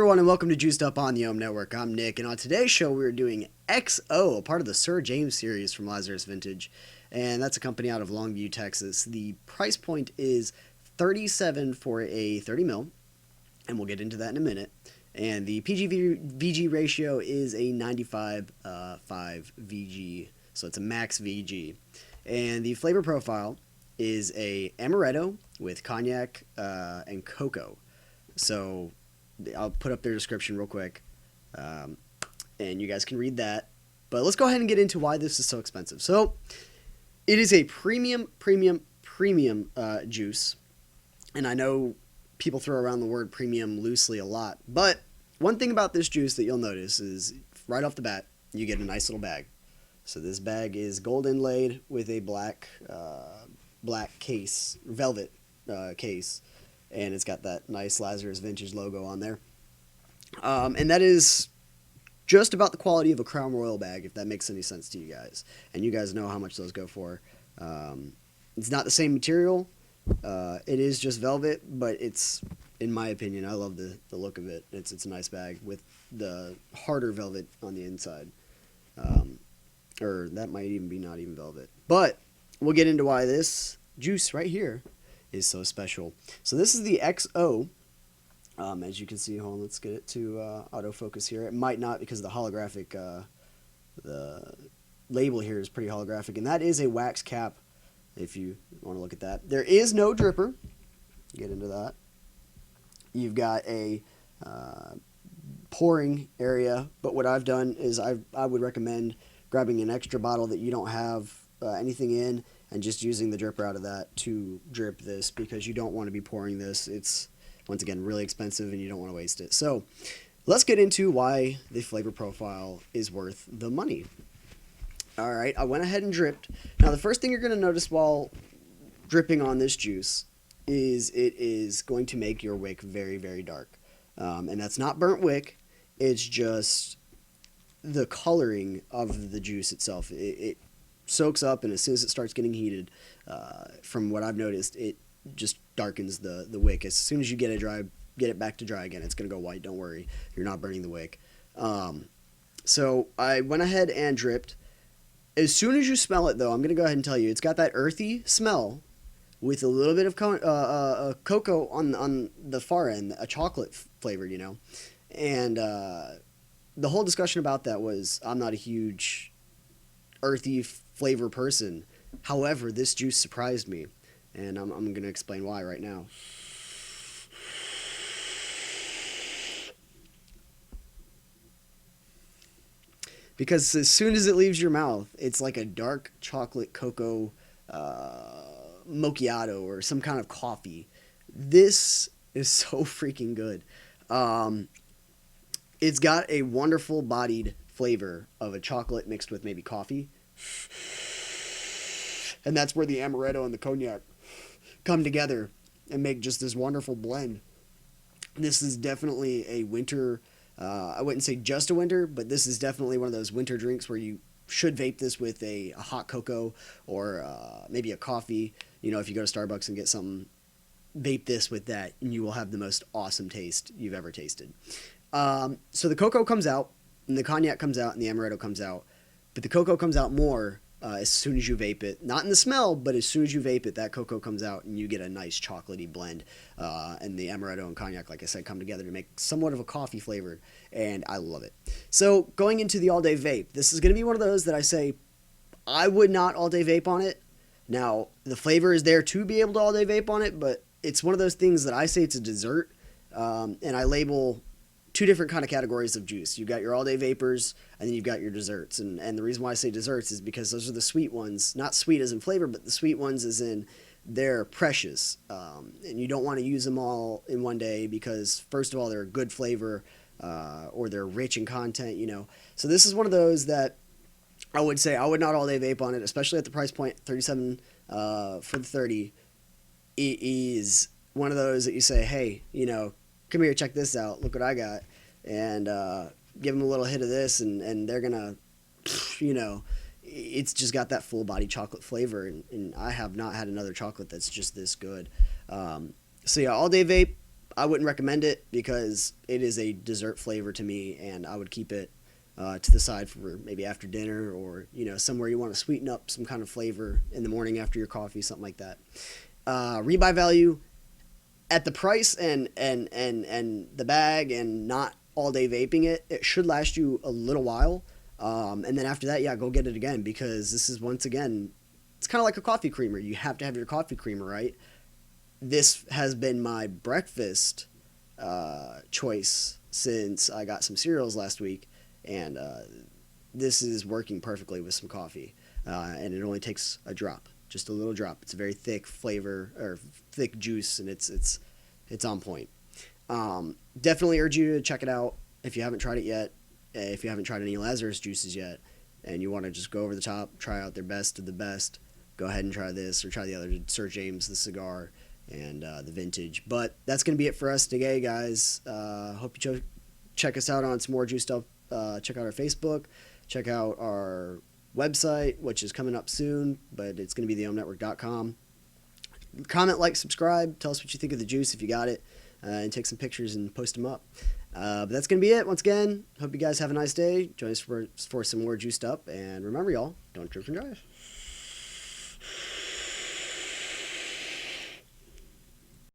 everyone, and welcome to Juiced Up on the Ohm Network. I'm Nick, and on today's show, we're doing XO, a part of the Sir James series from Lazarus Vintage, and that's a company out of Longview, Texas. The price point is $37 for a 30 mil, and we'll get into that in a minute. And the PG-VG ratio is a 95.5 VG, so it's a max VG. And the flavor profile is a amaretto with cognac and cocoa. So I'll put up their description real quick, and you guys can read that. But let's go ahead and get into why this is so expensive. So it is a premium juice, and I know people throw around the word premium loosely a lot, but one thing about this juice that you'll notice is right off the bat, you get a nice little bag. So this bag is gold inlaid with a black case, velvet case, and it's got that nice Lazarus Vintage logo on there. And that is just about the quality of a Crown Royal bag, if that makes any sense to you guys. And you guys know how much those go for. It's not the same material. It is just velvet, but it's, in my opinion, I love the look of it. It's a nice bag with the harder velvet on the inside. Or that might even be not even velvet. But we'll get into why this juice right here is so special. So this is the XO. As you can see, hold on, let's get it to autofocus here. It might not because the holographic, the label here is pretty holographic, and that is a wax cap. If you want to look at that, there is no dripper. Get into that. You've got a pouring area, but what I've done is I would recommend grabbing an extra bottle that you don't have anything in, and just using the dripper out of that to drip this, because you don't want to be pouring this. It's, once again, really expensive and you don't want to waste it. So let's get into why the flavor profile is worth the money. All right, I went ahead and dripped. Now, the first thing you're going to notice while dripping on this juice is it is going to make your wick very, very dark. And that's not burnt wick. It's just the coloring of the juice itself. It soaks up, and as soon as it starts getting heated, from what I've noticed, it just darkens the wick. As soon as you get it back to dry again, it's going to go white. Don't worry, you're not burning the wick. So I went ahead and dripped. As soon as you smell it, though, I'm going to go ahead and tell you, it's got that earthy smell with a little bit of cocoa on the far end, a chocolate flavor, you know. And the whole discussion about that was, I'm not a huge earthy flavor person. However, this juice surprised me, and I'm going to explain why right now. Because as soon as it leaves your mouth, it's like a dark chocolate cocoa macchiato or some kind of coffee. This is so freaking good. It's got a wonderful bodied flavor of a chocolate mixed with maybe coffee. And that's where the amaretto and the cognac come together and make just this wonderful blend. This is definitely a winter, I wouldn't say just a winter, but this is definitely one of those winter drinks where you should vape this with a hot cocoa or maybe a coffee. You know, if you go to Starbucks and get something, vape this with that, and you will have the most awesome taste you've ever tasted. So the cocoa comes out, and the cognac comes out, and the amaretto comes out. But the cocoa comes out more as soon as you vape it. Not in the smell, but as soon as you vape it, that cocoa comes out, and you get a nice chocolatey blend. And the amaretto and cognac, like I said, come together to make somewhat of a coffee flavored, and I love it. So going into the all-day vape, this is going to be one of those that I say I would not all-day vape on it. Now, the flavor is there to be able to all-day vape on it, but it's one of those things that I say it's a dessert, and I label two different kind of categories of juice. You've got your all-day vapors, and then you've got your desserts. And the reason why I say desserts is because those are the sweet ones. Not sweet as in flavor, but the sweet ones as in they're precious. And you don't want to use them all in one day because, first of all, they're a good flavor, or they're rich in content, you know. So this is one of those that I would say I would not all-day vape on it, especially at the price point, $37 for the 30. It is one of those that you say, hey, you know, come here, check this out. Look what I got. And give them a little hit of this, and they're going to, you know, it's just got that full body chocolate flavor. And I have not had another chocolate that's just this good. So yeah, all day vape, I wouldn't recommend it because it is a dessert flavor to me, and I would keep it to the side for maybe after dinner, or somewhere you want to sweeten up some kind of flavor in the morning after your coffee, something like that. Rebuy value at the price and the bag, and not all day vaping it. It should last you a little while, and then after that, yeah, go get it again, because this is, once again, it's kind of like a coffee creamer. You have to have your coffee creamer, right? This has been my breakfast choice since I got some cereals last week, and this is working perfectly with some coffee, and it only takes a drop, just a little drop. It's a very thick flavor, or thick juice, and it's on point. Definitely urge you to check it out if you haven't tried it yet. If you haven't tried any Lazarus juices yet, and you want to just go over the top, try out their best of the best, go ahead and try this, or try the other Sir James, the cigar, and the vintage. But that's going to be it for us today, guys. Hope you check us out on some more juice stuff. Check out our Facebook. Check out our website, which is coming up soon, but it's going to be theohmnetwork.com. Comment, like, subscribe. Tell us what you think of the juice if you got it, and take some pictures and post them up. But that's going to be it. Once again, hope you guys have a nice day. Join us for some more juiced up. And remember, y'all, don't drink and drive.